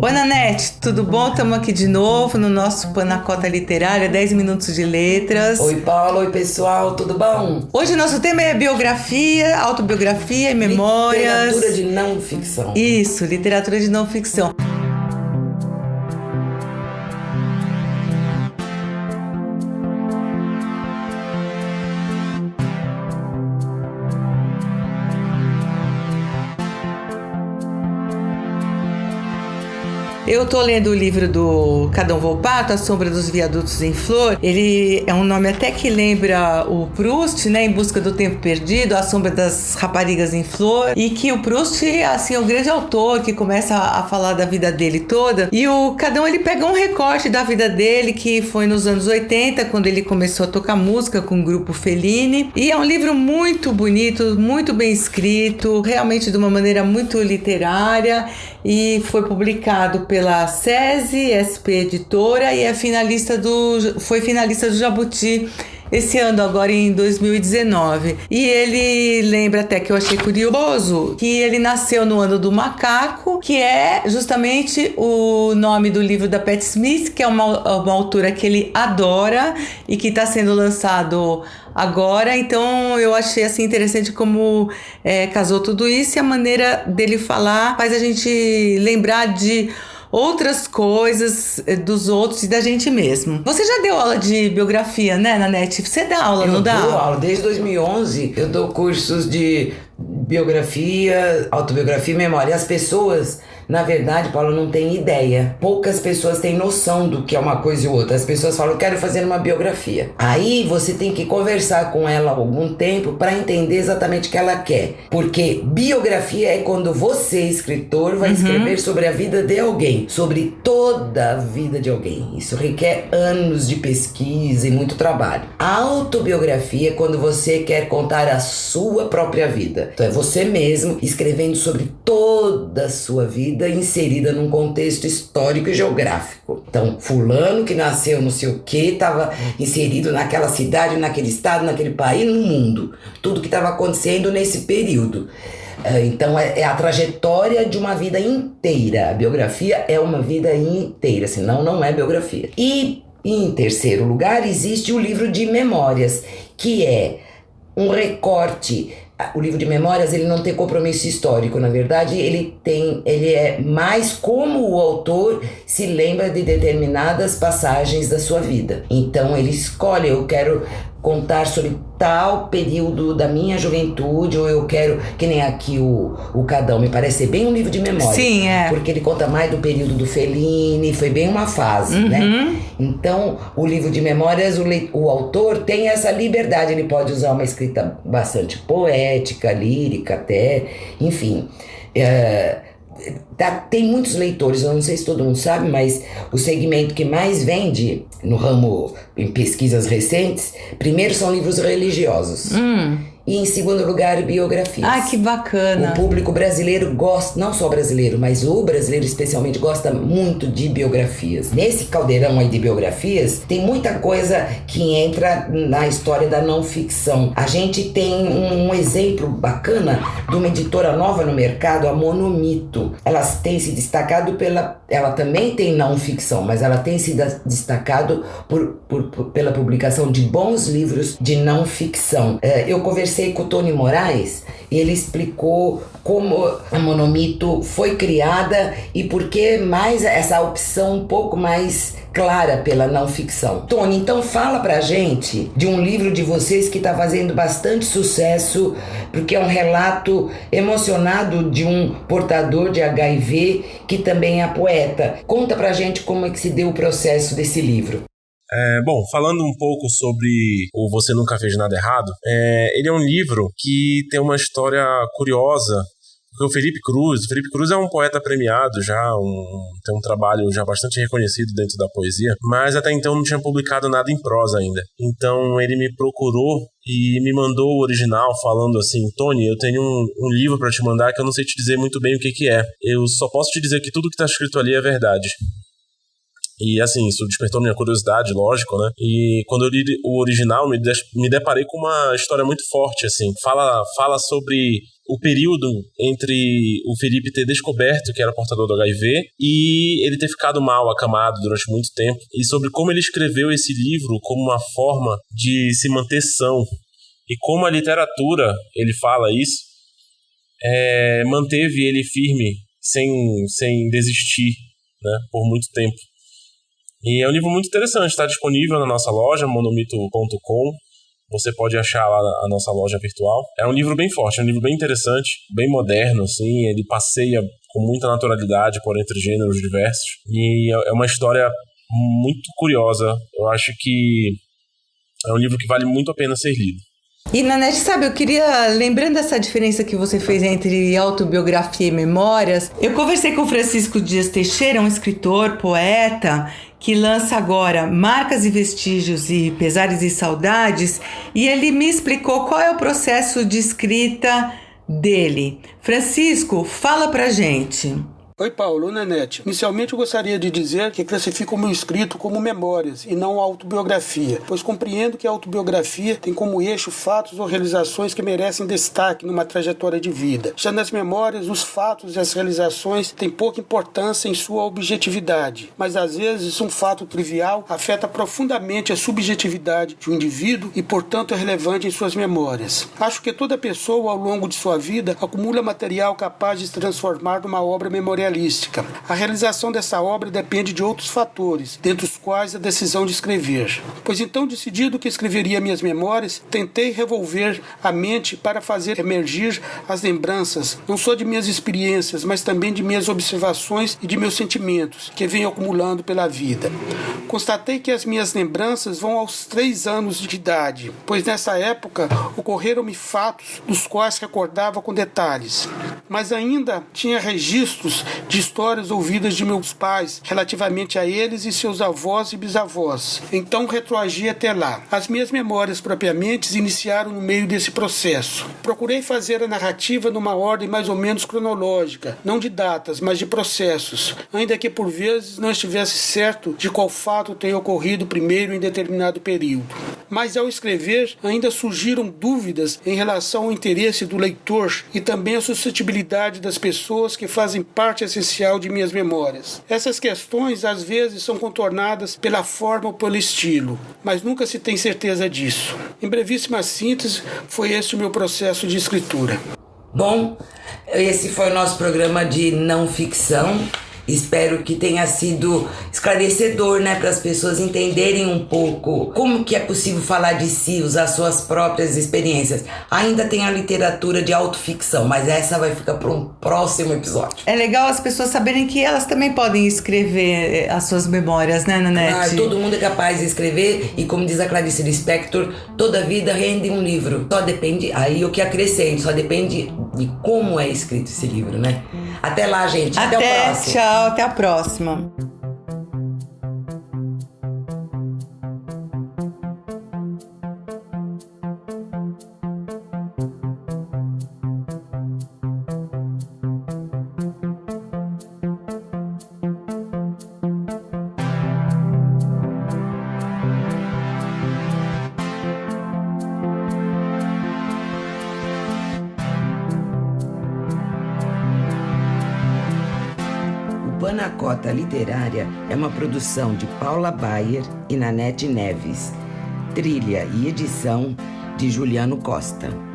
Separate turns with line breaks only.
Oi, Nanete, tudo bom? Estamos aqui de novo no nosso Panacota Literária, 10 minutos de letras.
Oi, Paulo. Oi, pessoal. Tudo bom?
Hoje nosso tema é biografia, autobiografia e memórias.
Literatura de não ficção.
Isso, literatura de não ficção. Eu tô lendo o livro do Cadão Volpato, A Sombra dos Viadutos em Flor. Ele é um nome até que lembra o Proust, né? Em Busca do Tempo Perdido, A Sombra das Raparigas em Flor. E que o Proust, assim, é um grande autor que começa a falar da vida dele toda. E o Cadão, ele pega um recorte da vida dele, que foi nos anos 80, quando ele começou a tocar música com o grupo Fellini. E é um livro muito bonito, muito bem escrito, realmente de uma maneira muito literária. E foi publicado pela SESI, SP Editora, e foi finalista do Jabuti esse ano, agora em 2019. E ele lembra até que eu achei curioso que ele nasceu no ano do macaco, que é justamente o nome do livro da Patti Smith, que é uma autora que ele adora e que está sendo lançado agora. Então eu achei assim interessante como casou tudo isso, e a maneira dele falar faz a gente lembrar de outras coisas dos outros e da gente mesmo. Você já deu aula de biografia, né, Nanete? Você dá aula, não dá?
Eu dou aula. Desde 2011 eu dou cursos de biografia, autobiografia e memória. E as pessoas, na verdade, Paulo, não têm ideia. Poucas pessoas têm noção do que é uma coisa e outra. As pessoas falam, quero fazer uma biografia. Aí você tem que conversar com ela algum tempo para entender exatamente o que ela quer. Porque biografia é quando você, escritor, vai escrever sobre a vida de alguém, sobre toda a vida de alguém. Isso requer anos de pesquisa e muito trabalho. A autobiografia é quando você quer contar a sua própria vida. Então é você mesmo escrevendo sobre toda a sua vida inserida num contexto histórico e geográfico. Então, fulano que nasceu não sei o que, estava inserido naquela cidade, naquele estado, naquele país, no mundo. Tudo que estava acontecendo nesse período. Então é a trajetória de uma vida inteira. A biografia é uma vida inteira, senão não é biografia. E em terceiro lugar existe o livro de memórias, que é um recorte. O livro de memórias, ele não tem compromisso histórico, na verdade, ele é mais como o autor se lembra de determinadas passagens da sua vida. Então ele escolhe, eu quero contar sobre tal período da minha juventude, ou eu quero, que nem aqui o Cadão, me parece ser bem um livro de memória.
Sim, é.
Porque ele conta mais do período do Fellini, foi bem uma fase, né? Então, o livro de memórias, o autor tem essa liberdade, ele pode usar uma escrita bastante poética, lírica até, enfim. Tem muitos leitores, eu não sei se todo mundo sabe, mas o segmento que mais vende no ramo em pesquisas recentes, primeiro são livros religiosos. E em segundo lugar, biografias.
Ah, que bacana.
O público brasileiro gosta, não só brasileiro, mas o brasileiro especialmente gosta muito de biografias. Nesse caldeirão aí de biografias, tem muita coisa que entra na história da não ficção. A gente tem um exemplo bacana de uma editora nova no mercado, a Monomito. Ela tem se destacado ela também tem não ficção, mas ela tem se destacado pela publicação de bons livros de não ficção. Eu conversei com o Tony Moraes e ele explicou como a Monomito foi criada e por que mais essa opção um pouco mais clara pela não ficção. Tony, então fala pra gente de um livro de vocês que está fazendo bastante sucesso, porque é um relato emocionado de um portador de HIV que também é poeta. Conta pra gente como é que se deu o processo desse livro.
Bom, falando um pouco sobre o Você Nunca Fez Nada Errado, ele é um livro que tem uma história curiosa, porque o Felipe Cruz é um poeta premiado já, tem um trabalho já bastante reconhecido dentro da poesia, mas até então não tinha publicado nada em prosa ainda. Então ele me procurou e me mandou o original falando assim, Tony, eu tenho um livro para te mandar que eu não sei te dizer muito bem o que é. Eu só posso te dizer que tudo que está escrito ali é verdade. E assim, isso despertou minha curiosidade, lógico, né? E quando eu li o original, me deparei com uma história muito forte, assim. Fala sobre o período entre o Felipe ter descoberto que era portador do HIV e ele ter ficado mal, acamado durante muito tempo, e sobre como ele escreveu esse livro como uma forma de se manter são, e como a literatura, ele fala isso, manteve ele firme sem desistir, né, por muito tempo. E é um livro muito interessante, está disponível na nossa loja, monomito.com. Você pode achar lá a nossa loja virtual. É um livro bem forte, é um livro bem interessante, bem moderno, assim. Ele passeia com muita naturalidade por entre gêneros diversos. E é uma história muito curiosa. Eu acho que é um livro que vale muito a pena ser lido.
E, Nanete, sabe, eu queria, lembrando essa diferença que você fez entre autobiografia e memórias, eu conversei com o Francisco Dias Teixeira, um escritor, poeta, que lança agora Marcas e Vestígios e Pesares e Saudades, e ele me explicou qual é o processo de escrita dele. Francisco, fala pra gente.
Oi, Paulo, Nanete. Inicialmente eu gostaria de dizer que classifico o meu escrito como memórias e não autobiografia, pois compreendo que a autobiografia tem como eixo fatos ou realizações que merecem destaque numa trajetória de vida. Já nas memórias, os fatos e as realizações têm pouca importância em sua objetividade, mas às vezes um fato trivial afeta profundamente a subjetividade de um indivíduo e, portanto, é relevante em suas memórias. Acho que toda pessoa, ao longo de sua vida, acumula material capaz de se transformar numa obra memorialística. A realização dessa obra depende de outros fatores, dentre os quais a decisão de escrever. Pois então, decidido que escreveria minhas memórias, tentei revolver a mente para fazer emergir as lembranças, não só de minhas experiências, mas também de minhas observações e de meus sentimentos, que venho acumulando pela vida. Constatei que as minhas lembranças vão aos 3 anos de idade, pois nessa época ocorreram-me fatos dos quais recordava com detalhes, mas ainda tinha registros de histórias ouvidas de meus pais relativamente a eles e seus avós e bisavós. Então retroagi até lá. As minhas memórias propriamente iniciaram no meio desse processo. Procurei fazer a narrativa numa ordem mais ou menos cronológica, não de datas, mas de processos, ainda que por vezes não estivesse certo de qual fato tenha ocorrido primeiro em determinado período. Mas ao escrever, ainda surgiram dúvidas em relação ao interesse do leitor e também a suscetibilidade das pessoas que fazem parte essencial de minhas memórias. Essas questões às vezes são contornadas pela forma ou pelo estilo, mas nunca se tem certeza disso. Em brevíssima síntese, foi esse o meu processo de escritura.
Bom, esse foi o nosso programa de não ficção. Espero que tenha sido esclarecedor, né, para as pessoas entenderem um pouco como que é possível falar de si, usar suas próprias experiências. Ainda tem a literatura de autoficção, mas essa vai ficar para um próximo episódio.
É legal as pessoas saberem que elas também podem escrever as suas memórias, né, Nanete?
Todo mundo é capaz de escrever e, como diz a Clarice Lispector, toda vida rende um livro. Só depende, aí o que acrescento, só depende de como é escrito esse livro, né? Até lá, gente. Até o próximo.
Tchau, até a próxima.
Panacota Literária é uma produção de Paula Bayer e Nanete Neves. Trilha e edição de Juliano Costa.